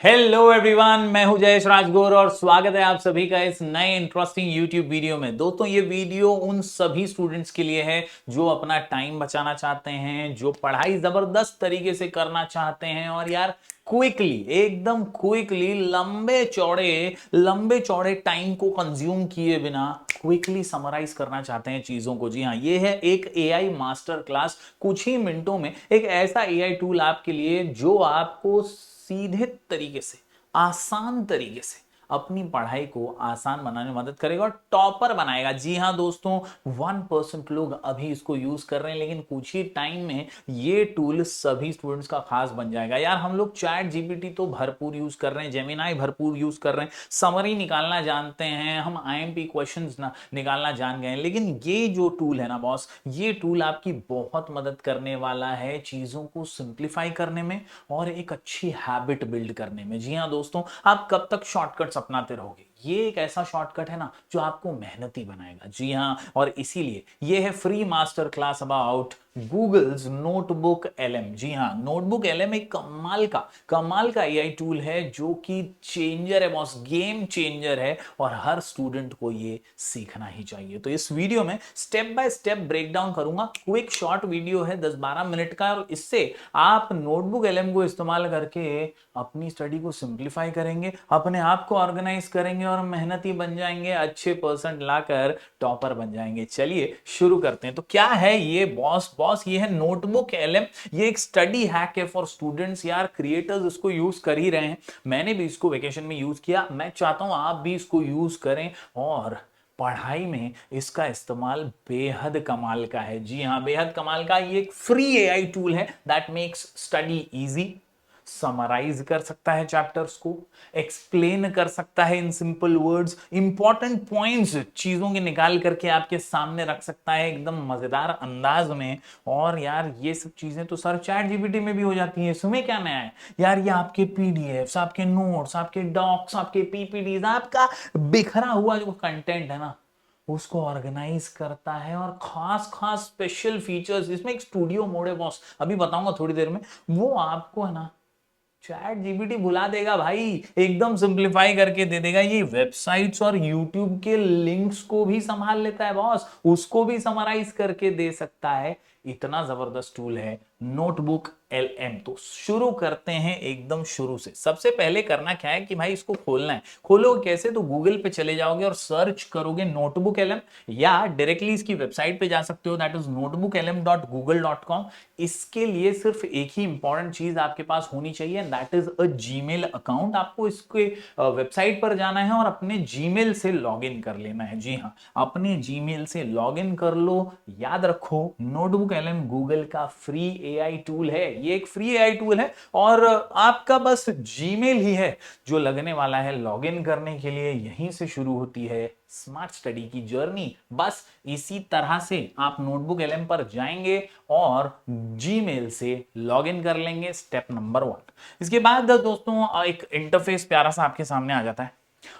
Hello everyone, मैं हूं जयेश राजगौर और स्वागत है आप सभी का इस नए इंटरेस्टिंग यूट्यूब वीडियो में। दोस्तों, ये वीडियो उन सभी स्टूडेंट्स के लिए है जो अपना टाइम बचाना चाहते हैं, जो पढ़ाई जबरदस्त तरीके से करना चाहते हैं और यार क्विकली, एकदम क्विकली लंबे चौड़े टाइम को कंज्यूम किए बिना क्विकली समराइज करना चाहते हैं चीजों को। जी हाँ, ये है एक एआई मास्टर क्लास। कुछ ही मिनटों में एक ऐसा एआई टूल आपके लिए जो आपको सीधे तरीके से, आसान तरीके से अपनी पढ़ाई को आसान बनाने में मदद करेगा और टॉपर बनाएगा। जी हाँ दोस्तों, 1% लोग अभी इसको यूज कर रहे हैं, लेकिन कुछ ही टाइम में ये टूल सभी स्टूडेंट्स का खास बन जाएगा। यार हम लोग चैट जीपीटी तो भरपूर यूज कर रहे हैं, जेमिनाई भरपूर यूज कर रहे हैं, समरी निकालना जानते हैं, हम आईएमपी क्वेश्चंस निकालना जान गए हैं, लेकिन ये जो टूल है ना बॉस, ये टूल आपकी बहुत मदद करने वाला है चीजों को सिंप्लीफाई करने में और एक अच्छी हैबिट बिल्ड करने में। जी हाँ दोस्तों, आप कब तक शॉर्टकट्स अपनाते रहोगे? ये एक ऐसा शॉर्टकट है ना जो आपको मेहनती बनाएगा। जी हाँ, और इसीलिए ये है free master class about Google's NotebookLM. जी हाँ, नोटबुक एलएम एक कमाल का एआई टूल है जो कि चेंजर है बॉस, गेम चेंजर है और हर स्टूडेंट को ये सीखना ही चाहिए। तो इस वीडियो में step by step break down करूंगा। क्विक शॉर्ट वीडियो है 10-12 मिनट का और इससे आप नोटबुक एलएम को इस्तेमाल करके अपनी स्टडी को सिंप्लीफाई करेंगे, अपने आप को ऑर्गेनाइज करेंगे और मेहनती बन जाएंगे, अच्छे परसेंट लाकर टॉपर बन जाएंगे। चलिए शुरू करते हैं। तो क्या है ये बॉस ये है नोटबुक एलएम। ये एक स्टडी हैक है फॉर स्टूडेंट्स। यार क्रिएटर्स इसको यूज कर ही रहे हैं, मैंने भी इसको वेकेशन में यूज किया, मैं चाहता हूं आप भी इसको यूज करें और पढ़ाई में इसका इस्तेमाल बेहद कमाल का है। जी हां, बेहद कमाल का। ये एक फ्री एआई टूल है that makes study easy, summarise कर सकता है चैप्टर्स को, एक्सप्लेन कर सकता है in simple words, important points चीजों के निकाल करके आपके सामने रख सकता है एकदम मजेदार अंदाज में। और यार ये सब चीजें तो सर चैट जीपीटी में भी हो जाती है, इसमें क्या नया है यार? ये आपके पीडीएफ्स, आपके नोट्स, आपके डॉक्स, आपके पीपीडीज, आपका बिखरा हुआ जो कंटेंट है ना, उसको ऑर्गेनाइज करता है और खास खास स्पेशल फीचर्स। इसमें एक स्टूडियो मोड है बॉस, अभी बताऊंगा थोड़ी देर में, वो आपको है ना चैट जीपीटी भुला देगा भाई, एकदम सिंप्लीफाई करके दे देगा। ये वेबसाइट्स और यूट्यूब के लिंक्स को भी संभाल लेता है बॉस, उसको भी समराइज करके दे सकता है। इतना जबरदस्त टूल है नोटबुक एलएम। तो शुरू करते हैं एकदम शुरू से। सबसे पहले करना क्या है कि भाई इसको खोलना है। खोलोगे कैसे? तो गूगल पे चले जाओगे और सर्च करोगे नोटबुक एलएम, या डायरेक्टली इसकी वेबसाइट पे जा सकते हो, दैट इज notebooklm.google.com। इसके लिए सिर्फ एक ही इंपॉर्टेंट चीज आपके पास होनी चाहिए, that is a Gmail account. आपको इसके वेबसाइट पर जाना है और अपने जीमेल से लॉगिन कर लेना है। जी हाँ, अपने जीमेल से लॉगिन कर लो। याद रखो, नोटबुक एलएम गूगल का फ्री एआई टूल है। ये एक फ्री एआई टूल है और आपका बस जीमेल ही है जो लगने वाला है लॉगिन करने के लिए। यहीं से शुरू होती है स्मार्ट स्टडी की जर्नी। बस इसी तरह से आप नोटबुक एलएम पर जाएंगे और जीमेल से लॉगिन कर लेंगे, स्टेप नंबर 1। इसके बाद दोस्तों एक इंटरफेस प्यारा सा आपके सामने आ जाता है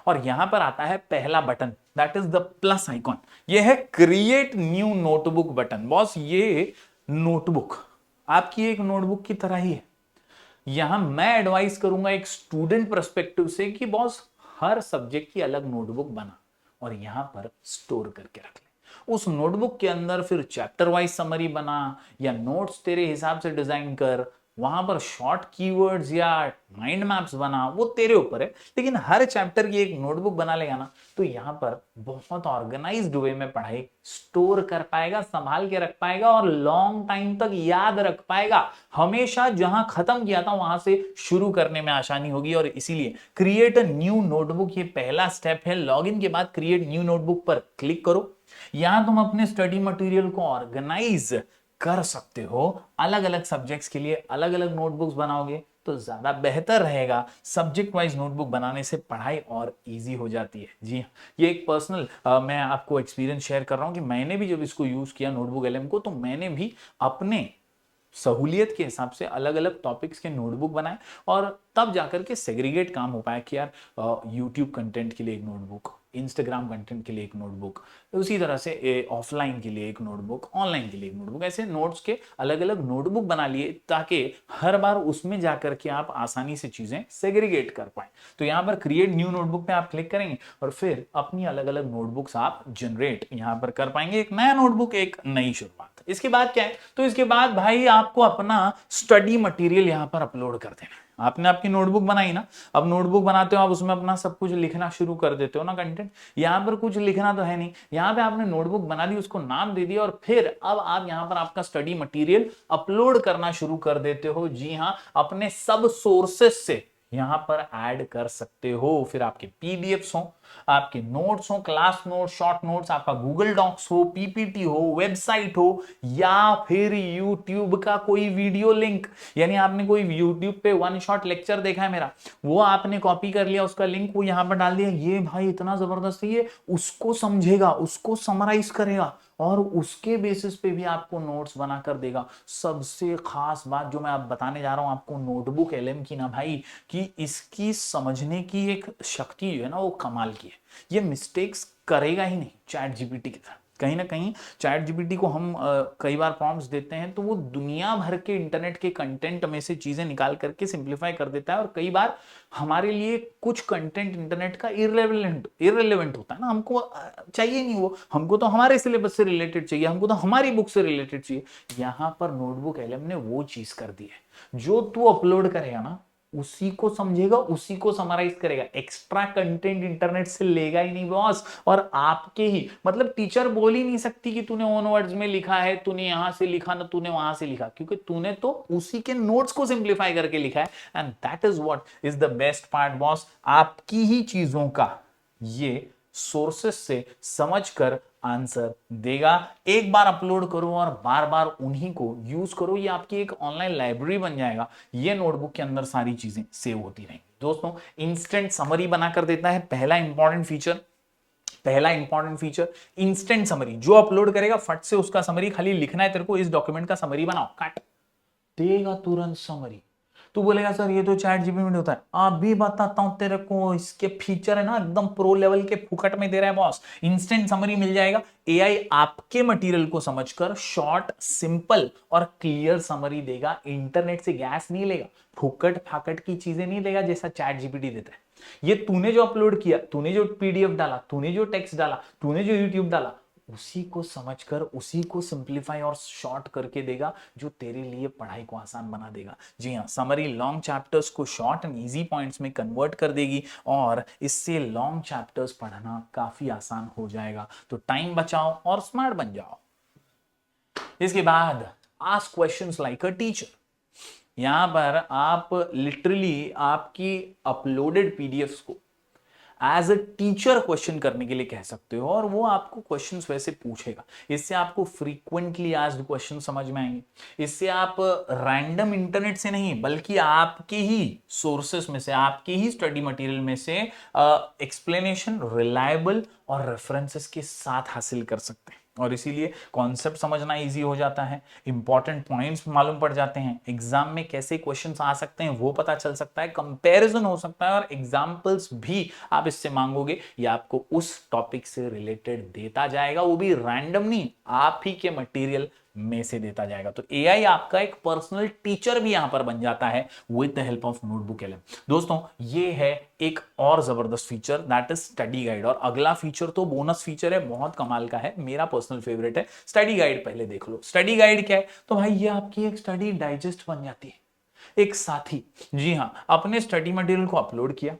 और यहां पर आता है पहला button, that is the plus icon. ये है create new notebook button. Boss ये नोटबुक आपकी एक नोटबुक की तरह ही है। यहां मैं एडवाइस करूंगा एक स्टूडेंट पर्सपेक्टिव से कि बॉस हर सब्जेक्ट की अलग नोटबुक बना और यहां पर स्टोर करके रख ले। उस नोटबुक के अंदर फिर चैप्टर वाइज समरी बना या नोट्स तेरे हिसाब से डिजाइन कर, वहां पर शॉर्ट कीवर्ड्स या माइंड मैप्स बना, वो तेरे ऊपर है। लेकिन हर चैप्टर की एक नोटबुक बना लेगा ना, तो यहां पर बहुत ऑर्गेनाइज्ड वे में पढ़ाई स्टोर कर पाएगा, संभाल के रख पाएगा और लॉन्ग टाइम तक याद रख पाएगा। हमेशा जहां खत्म किया था वहां से शुरू करने में आसानी होगी। और इसीलिए क्रिएट अ न्यू नोटबुक ये पहला स्टेप है। लॉगिन के बाद क्रिएट न्यू नोटबुक पर क्लिक करो। यहां तुम अपने स्टडी मटेरियल को ऑर्गेनाइज कर सकते हो। अलग अलग सब्जेक्ट्स के लिए अलग अलग नोटबुक्स बनाओगे तो ज्यादा बेहतर रहेगा। सब्जेक्ट वाइज नोटबुक बनाने से पढ़ाई और इजी हो जाती है। जी हाँ, ये एक पर्सनल मैं आपको एक्सपीरियंस शेयर कर रहा हूं कि मैंने भी जब इसको यूज किया नोटबुक एलएम को, तो मैंने भी अपने सहूलियत के हिसाब से अलग अलग टॉपिक्स के नोटबुक बनाए और तब जाकर के सेग्रीगेट काम हो पाया कि यार यूट्यूब कंटेंट के लिए एक नोटबुक, इंस्टाग्राम कंटेंट के लिए एक नोटबुक, उसी तरह से ऑफलाइन के लिए एक नोटबुक, ऑनलाइन के लिए एक नोटबुक, ऐसे नोट्स के अलग अलग नोटबुक बना लिए ताकि हर बार उसमें जाकर के आप आसानी से चीजें सेग्रीगेट कर पाए। तो यहाँ पर क्रिएट न्यू नोटबुक पे आप क्लिक करेंगे और फिर अपनी अलग अलग नोटबुक्स आप जनरेट यहाँ पर कर पाएंगे, एक नया नोटबुक, एक नई शुरुआत। इसके बाद क्या है, तो इसके बाद भाई आपको अपना स्टडी मटेरियल यहाँ पर अपलोड कर देना है। आपने आपकी नोटबुक बनाई ना, अब नोटबुक बनाते हो आप, उसमें अपना सब कुछ लिखना शुरू कर देते हो ना कंटेंट। यहाँ पर कुछ लिखना तो है नहीं, यहाँ पे आपने नोटबुक बना दी, उसको नाम दे दिया और फिर अब आप यहाँ पर आपका स्टडी मटेरियल अपलोड करना शुरू कर देते हो। जी हाँ, अपने सब सोर्सेस से यहां पर ऐड कर सकते हो। फिर आपके पीडीएफ्स हो, आपके नोट्स हो, क्लास नोट्स, शॉर्ट नोट्स, आपका गूगल डॉक्स हो, पीपीटी हो, वेबसाइट हो, या फिर यूट्यूब का कोई वीडियो लिंक, यानी आपने कोई यूट्यूब पे वन शॉट लेक्चर देखा है मेरा, वो आपने कॉपी कर लिया, उसका लिंक वो यहां पर डाल दिया, ये भाई इतना जबरदस्त है, ये उसको समझेगा, उसको समराइज करेगा और उसके बेसिस पे भी आपको नोट्स बना कर देगा। सबसे खास बात जो मैं आप बताने जा रहा हूं आपको नोटबुक एलएम की ना भाई, कि इसकी समझने की एक शक्ति जो है ना वो कमाल की है। ये मिस्टेक्स करेगा ही नहीं चैट जीपीटी की तरह। कहीं ना कहीं चैट जीपीटी को हम कई बार प्रॉम्प्ट्स देते हैं तो वो दुनिया भर के इंटरनेट के कंटेंट में से चीजें निकाल करके सिंप्लीफाई कर देता है, और कई बार हमारे लिए कुछ कंटेंट इंटरनेट का इररिलेवेंट होता है ना, हमको चाहिए नहीं वो, हमको तो हमारे सिलेबस से रिलेटेड चाहिए, हमको तो हमारी बुक से रिलेटेड चाहिए। यहां पर नोटबुक एलएम ने वो चीज कर दी है, जो तू अपलोड करेगा ना उसी को समझेगा, उसी को समराइज करेगा, एक्स्ट्रा कंटेंट इंटरनेट से लेगा ही नहीं बॉस। और आपके ही मतलब टीचर बोल ही नहीं सकती कि तूने ओन वर्ड्स में लिखा है, तूने यहां से लिखा ना तूने वहां से लिखा, क्योंकि तूने तो उसी के नोट्स को सिंप्लीफाई करके लिखा है। And that is what is the best part boss, आपकी ही चीजों का ये सोर्सेस से समझकर आंसर देगा। एक बार अपलोड करो और बार बार उन्हीं को यूज करो, ये आपकी एक ऑनलाइन लाइब्रेरी बन जाएगा। ये नोटबुक के अंदर सारी चीजें सेव होती रहेंगी। दोस्तों, इंस्टेंट समरी बनाकर देता है पहला इंपॉर्टेंट फीचर, इंस्टेंट समरी। जो अपलोड करेगा फट से उसका समरी, खाली लिखना है तेरे को, इस डॉक्यूमेंट का समरी बनाओ, काट देगा तुरंत समरी। तू बोलेगा सर ये तो चैट जीपीटी में होता है, अभी बताता हूं तेरे को, इसके फीचर है ना एकदम प्रो लेवल के, फुकट में दे रहा है बॉस। इंस्टेंट समरी मिल जाएगा, एआई आपके मटेरियल को समझकर शॉर्ट, सिंपल और क्लियर समरी देगा। इंटरनेट से गैस नहीं लेगा, फुकट फाकट की चीजें नहीं देगा जैसा चैट जीपीटी देता है। ये तूने जो अपलोड किया, तूने जो पीडीएफ डाला, तूने जो टेक्स्ट डाला, तूने जो यूट्यूब डाला, उसी को समझकर उसी को सिंप्लीफाई और शॉर्ट करके देगा, जो तेरे लिए पढ़ाई को आसान बना देगा। जी हाँ, समरी लॉन्ग चैप्टर्स को शॉर्ट एंड इजी पॉइंट्स में कन्वर्ट कर देगी और इससे लॉन्ग चैप्टर्स पढ़ना काफी आसान हो जाएगा। तो टाइम बचाओ और स्मार्ट बन जाओ। इसके बाद ask questions like a teacher. यहां पर आप लिटरली आपकी अपलोडेड पीडीएफ्स को एज अ टीचर क्वेश्चन करने के लिए कह सकते हो, और वो आपको क्वेश्चंस वैसे पूछेगा। इससे आपको फ्रीक्वेंटली आस्क्ड क्वेश्चन समझ में आएंगे। इससे आप रैंडम इंटरनेट से नहीं, बल्कि आपके ही सोर्सेस में से, आपके ही स्टडी मटेरियल में से एक्सप्लेनेशन रिलायबल और रेफरेंसेस के साथ हासिल कर सकते हैं। और इसीलिए कॉन्सेप्ट समझना इजी हो जाता है, इंपॉर्टेंट पॉइंट्स मालूम पड़ जाते हैं, एग्जाम में कैसे क्वेश्चंस आ सकते हैं वो पता चल सकता है, कंपैरिजन हो सकता है, और एग्जांपल्स भी आप इससे मांगोगे, ये आपको उस टॉपिक से रिलेटेड देता जाएगा, वो भी रैंडम नहीं, आप ही के मटेरियल में से देता जाएगा। तो एआई आपका एक पर्सनल टीचर भी यहां पर बन जाता है with the help of notebook LM. दोस्तों, ये है एक और जबरदस्त feature, that is study guide. और अगला फीचर तो बोनस फीचर है, बहुत कमाल का है, मेरा पर्सनल फेवरेट है। स्टडी गाइड पहले देख लो। स्टडी गाइड क्या है, तो भाई ये आपकी एक स्टडी डाइजेस्ट बन जाती है, एक साथी। जी हाँ, अपने स्टडी मटेरियल को अपलोड किया,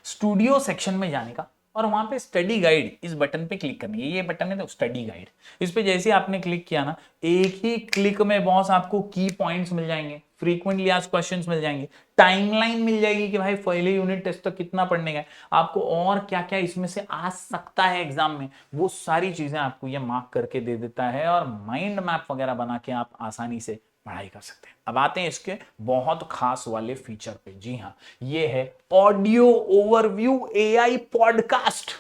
स्टूडियो सेक्शन में जाने का और वहां पे स्टडी गाइड इस बटन पे क्लिक करनी है। ये बटन है तो स्टडी गाइड, इस पे जैसे आपने क्लिक किया ना, एक ही क्लिक में बॉस आपको की पॉइंट्स मिल जाएंगे, फ्रीक्वेंटली आस्क्ड क्वेश्चंस मिल जाएंगे, टाइमलाइन मिल जाएगी कि भाई पहले यूनिट टेस्ट तक कितना पढ़ने का है, आपको और क्या क्या इसमें से आ सकता है एग्जाम में, वो सारी चीजें आपको ये मार्क करके दे देता है, और माइंड मैप वगैरह बना के आप आसानी से पढ़ाई कर सकते हैं। अब आते हैं इसके बहुत खास वाले फीचर पे। जी हाँ, ये है ऑडियो ओवरव्यू एआई पॉडकास्ट।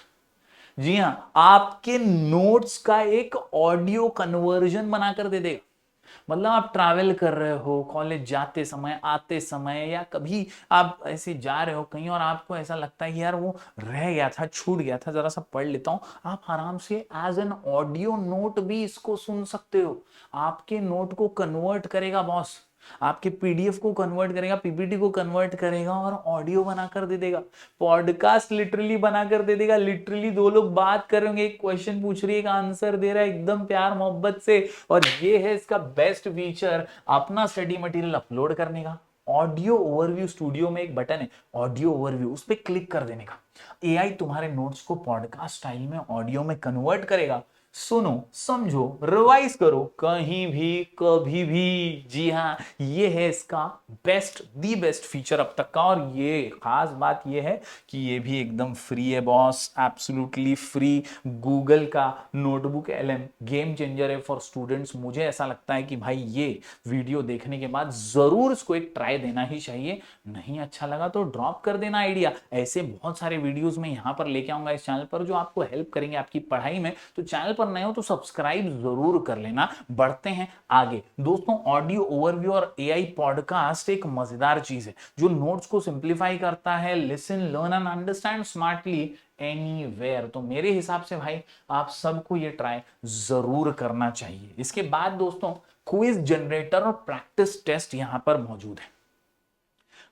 जी हाँ, आपके नोट्स का एक ऑडियो कन्वर्जन बनाकर दे देगा। मतलब आप ट्रैवल कर रहे हो, कॉलेज जाते समय, आते समय, या कभी आप ऐसे जा रहे हो कहीं और आपको ऐसा लगता है कि यार वो रह गया था, छूट गया था, जरा सा पढ़ लेता हूं, आप आराम से एज एन ऑडियो नोट भी इसको सुन सकते हो। आपके नोट को कन्वर्ट करेगा बॉस, आपके पीडीएफ को कन्वर्ट करेगा, पीपीटी को कन्वर्ट करेगा और ऑडियो बनाकर दे देगा, पॉडकास्ट लिटरली बनाकर दे देगा। लिटरली दो लोग बात कर रहे होंगे, एक क्वेश्चन पूछ रही है, एक आंसर दे रहा है एकदम प्यार मोहब्बत से। और ये है इसका बेस्ट फीचर, अपना स्टडी मटेरियल अपलोड करने का। ऑडियो ओवरव्यू स्टूडियो में एक बटन है ऑडियो ओवरव्यू, उस पर क्लिक कर देने का। एआई तुम्हारे नोट्स को पॉडकास्ट स्टाइल में ऑडियो में कन्वर्ट करेगा। सुनो, समझो, रिवाइज करो, कहीं भी कभी भी। जी हाँ, ये है इसका दी बेस्ट फीचर अब तक का। और ये खास बात ये है कि ये भी एकदम फ्री है बॉस, एब्सोल्युटली फ्री। गूगल का नोटबुक एलएम गेम चेंजर है फॉर स्टूडेंट्स। मुझे ऐसा लगता है कि भाई ये वीडियो देखने के बाद जरूर इसको एक ट्राई देना ही चाहिए। नहीं अच्छा लगा तो ड्रॉप कर देना आइडिया। ऐसे बहुत सारे वीडियोस मैं यहां पर लेके आऊंगा इस चैनल पर जो आपको हेल्प करेंगे आपकी पढ़ाई में। तो चैनल पर नए हो तो सब्सक्राइब जरूर कर लेना। बढ़ते हैं आगे दोस्तों। ऑडियो ओवरव्यू और एआई पॉडकास्ट एक मजेदार चीज है जो नोट्स को सिंप्लीफाई करता है। Listen, learn and understand smartly anywhere. तो मेरे हिसाब से भाई आप सबको ये ट्राई जरूर करना चाहिए। इसके बाद दोस्तों क्विज जनरेटर और प्रैक्टिस टेस्ट यहां पर मौजूद है।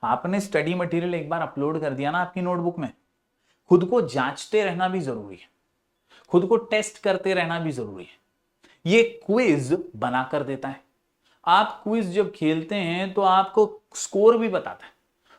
आपने स्टडी मटेरियल एक बार अपलोड कर दिया ना आपकी नोटबुक में, खुद को जांचते रहना भी जरूरी है, खुद को टेस्ट करते रहना भी जरूरी है। ये क्विज बनाकर देता है। आप क्विज जब खेलते हैं तो आपको स्कोर भी बताता है,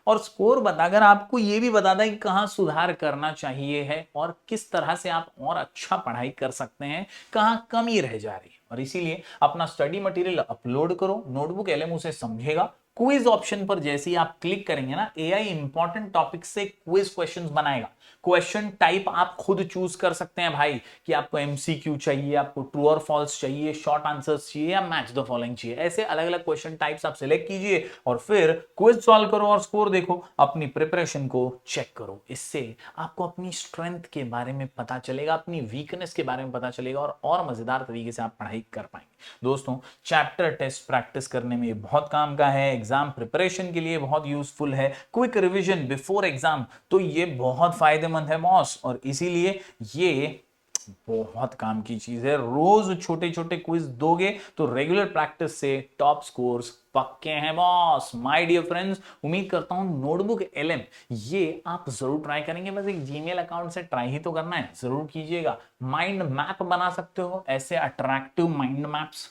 और स्कोर बताकर आपको यह भी बताता है कि कहां सुधार करना चाहिए है और किस तरह से आप और अच्छा पढ़ाई कर सकते हैं, कहां कमी रह जा रही है। और इसीलिए अपना स्टडी मटेरियल अपलोड करो, नोटबुक एलएम उसे समझेगा। क्विज ऑप्शन पर जैसे ही आप क्लिक करेंगे ना, एआई इंपॉर्टेंट टॉपिक से क्विज क्वेश्चंस बनाएगा। क्वेश्चन टाइप आप खुद चूज कर सकते हैं भाई कि आपको एमसीक्यू चाहिए, आपको ट्रू और फॉल्स चाहिए, शॉर्ट आंसर्स चाहिए, या मैच द फॉलोइंग चाहिए। ऐसे अलग अलग क्वेश्चन टाइप्स आप सिलेक्ट कीजिए और फिर क्विज सॉल्व करो और स्कोर देखो, अपनी प्रिपरेशन को चेक करो। इससे आपको अपनी स्ट्रेंथ के बारे में पता चलेगा, अपनी वीकनेस के बारे में पता चलेगा, और मजेदार तरीके से आप पढ़ाई कर पाएंगे। दोस्तों चैप्टर टेस्ट प्रैक्टिस करने में बहुत काम का है, एग्जाम प्रिपरेशन के लिए बहुत यूजफुल है, क्विक रिवीजन बिफोर एग्जाम तो ये बहुत फायदेमंद है बॉस। और इसीलिए ये बहुत काम की चीज है। रोज छोटे छोटे क्विज दोगे तो रेगुलर प्रैक्टिस से टॉप स्कोर्स पक्के हैं बॉस। माय डियर फ्रेंड्स, उम्मीद करता हूं नोटबुक एलएम ये आप जरूर ट्राई करेंगे। बस एक जीमेल अकाउंट से ट्राई ही तो करना है, जरूर कीजिएगा। माइंड मैप बना सकते हो, ऐसे अट्रैक्टिव माइंड मैप्स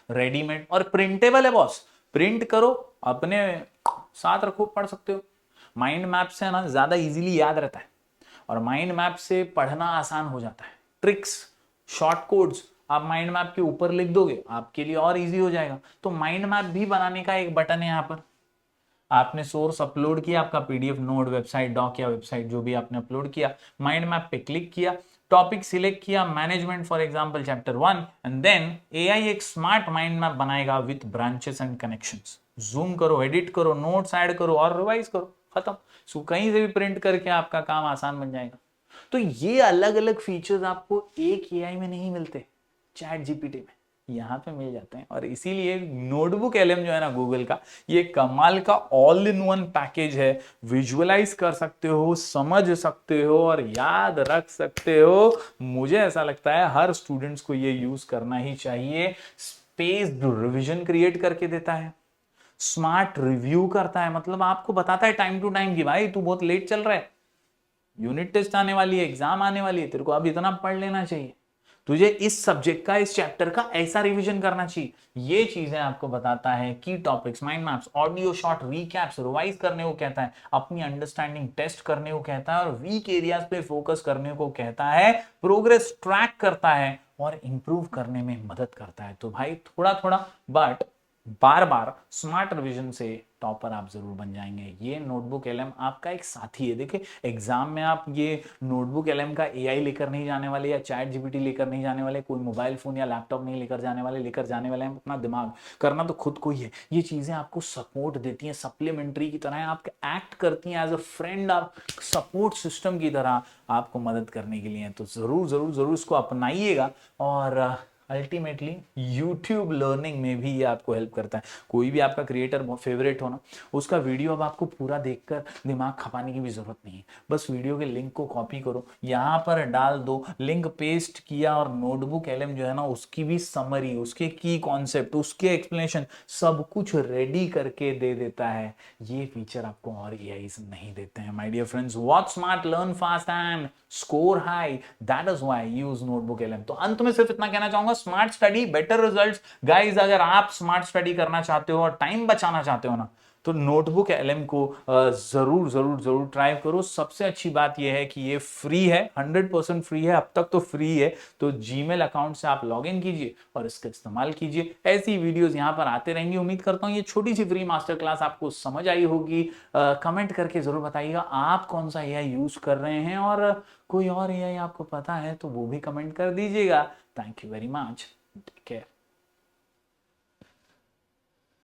रेडीमेड और प्रिंटेबल है बॉस। प्रिंट करो, अपने साथ रखो, पढ़ सकते हो। माइंड मैप से ना ज्यादा इजीली याद रहता है, और माइंड मैप से पढ़ना आसान हो जाता है। ट्रिक्स, शॉर्ट कोड्स आप माइंड मैप के ऊपर लिख दोगे, आपके लिए और इजी हो जाएगा। तो माइंड मैप भी बनाने का एक बटन है यहाँ पर। आपने सोर्स अपलोड किया, आपका पीडीएफ नोट, वेबसाइट, डॉक या वेबसाइट जो भी आपने अपलोड किया, माइंड मैप पे क्लिक किया, टॉपिक सिलेक्ट किया, management for example chapter 1, and then AI एक स्मार्ट माइंड मैप बनाएगा with branches and connections. Zoom करो, एडिट करो, नोट्स ऐड करो और रिवाइज करो, खत्म। सो कहीं से भी प्रिंट करके आपका काम आसान बन जाएगा। तो ये अलग अलग फीचर्स आपको एक एआई में नहीं मिलते, चैट जीपीटी में यहां पे मिल जाते हैं। और इसीलिए नोटबुक एलएम जो है ना गूगल का, ये कमाल का ऑल इन वन पैकेज है। विजुअलाइज कर सकते हो, समझ सकते हो और याद रख सकते हो। मुझे ऐसा लगता है हर स्टूडेंट्स को ये यूज करना ही चाहिए। स्पेस्ड रिवीजन क्रिएट करके देता है, स्मार्ट रिव्यू करता है, मतलब आपको बताता है टाइम टू टाइम कि भाई तू बहुत लेट चल रहा है, यूनिट टेस्ट आने वाली है, एग्जाम आने वाली है, तेरे को अब इतना पढ़ लेना चाहिए, तुझे इस सब्जेक्ट का, इस चैप्टर का ऐसा रिवीजन करना चाहिए। ये चीजें आपको बताता है। Key topics, mind maps, audio short recaps revise करने को कहता है, अपनी अंडरस्टैंडिंग टेस्ट करने को कहता है, और वीक एरियाज पे फोकस करने को कहता है, प्रोग्रेस ट्रैक करता है और इंप्रूव करने में मदद करता है। तो भाई थोड़ा थोड़ा but bar bar smart revision से टॉपर आप जरूर बन जाएंगे। ये नोटबुक एलएम आपका एक साथी है। देखिए एग्जाम में आप ये नोटबुक एलएम का एआई लेकर नहीं जाने वाले, या चैट जीपीटी लेकर नहीं जाने वाले, कोई मोबाइल फोन या लैपटॉप नहीं लेकर जाने वाले। लेकर जाने वाले हैं अपना दिमाग, करना तो खुद को ही है। ये चीजें आपको सपोर्ट देती हैं, सप्लीमेंट्री की तरह आपके एक्ट करती हैं एज अ फ्रेंड, आप सपोर्ट सिस्टम की तरह आपको मदद करने के लिए। तो जरूर जरूर जरूर इसको अपनाइएगा और अल्टीमेटली यूट्यूब लर्निंग में भी ये आपको हेल्प करता है। कोई भी आपका क्रिएटर फेवरेट हो ना, उसका वीडियो अब आपको पूरा देखकर दिमाग खपाने की भी जरूरत नहीं है। बस वीडियो के लिंक को कॉपी करो, यहाँ पर डाल दो, लिंक पेस्ट किया, और नोटबुक एलएम जो है ना उसकी भी समरी, उसके की कॉन्सेप्ट, उसके एक्सप्लेनेशन सब कुछ रेडी करके दे देता है। ये फीचर आपको और एआईज नहीं देते हैं। My dear friends, work smart, learn fast and score high, that is why use notebook LM. तो अंत में सिर्फ इतना कहना चाहूंगा, smart study better results. Guys, अगर आप स्मार्ट स्टडी करना चाहते हो और टाइम बचाना चाहते हो ना, तो नोटबुक एलएम को जरूर जरूर जरूर ट्राई करो। सबसे अच्छी बात यह है कि ये फ्री है, 100% फ्री है, अब तक तो फ्री है। तो जीमेल अकाउंट से आप लॉग इन कीजिए और इसका इस्तेमाल कीजिए। ऐसी वीडियोस यहां पर आते रहेंगी। उम्मीद करता हूं ये छोटी सी फ्री मास्टर क्लास आपको समझ आई होगी। कमेंट करके जरूर बताइएगा आप कौन सा एआई यूज कर रहे हैं, और कोई और एआई आपको पता है तो वो भी कमेंट कर दीजिएगा। Thank you very much, take care.